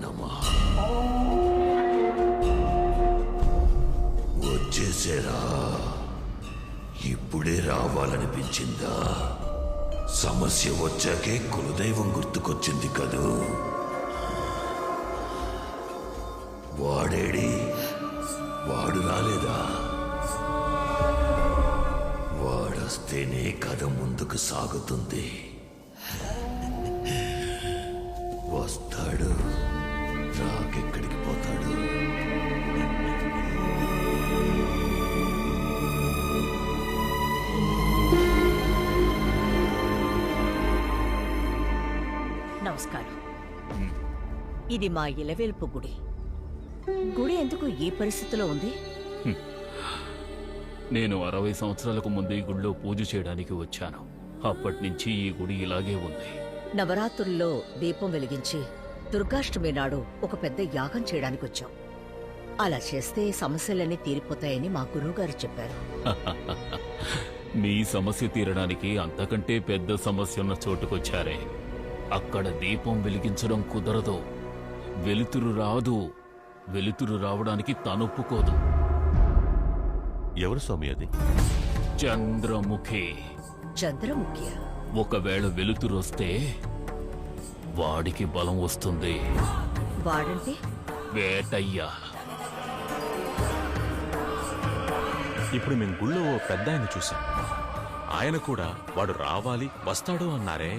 నమః. వచ్చేసేరా. ఇప్పుడే రావాలనిపించిందా? సమస్య వచ్చాకే కులదైవం గుర్తుకొచ్చింది కదూ. వాడేడి? వాడు రాలేదా? వాడొస్తేనే కథ ముందుకు సాగుతుంది. వస్తాడు, రాకెక్కడికి పోతాడు? నమస్కారం. ఇది మా ఇలవేల్పు గుడి. గుడి ఎందుకు ఈ పరిస్థితిలో ఉంది? నేను 60 సంవత్సరాలకు ముందు ఈ గుడిలో పూజ చేయడానికి వచ్చాను. అప్పటి నుంచి ఈ గుడి ఇలాగే ఉంది. నవరాత్రుల్లో దీపం వెలిగించి దుర్గాష్టమి నాడు ఒక పెద్ద యాగం చేయడానికి వచ్చాం. అలా చేస్తే సమస్యలన్నీ తీరిపోతాయని మా గురువుగారు చెప్పారు. మీ సమస్య తీరడానికి అంతకంటే పెద్ద సమస్య ఉన్న చోటుకొచ్చారే. అక్కడ దీపం వెలిగించడం కుదరదు. వెలుతురు రాదు. వెలుతురు రావడానికి తనొప్పుకోదు. ఎవరు స్వామి అది? చంద్రముఖి. చంద్రముఖ్య. ఒకవేళ వెలుతురు వస్తే వాడికి బలం వస్తుంది. వాడంటే? వేటయ్య. ఇప్పుడు మేము గుళ్ళో ఓ పెద్ద ఆయన చూసాం. ఆయన కూడా వాడు రావాలి వస్తాడు అన్నారే.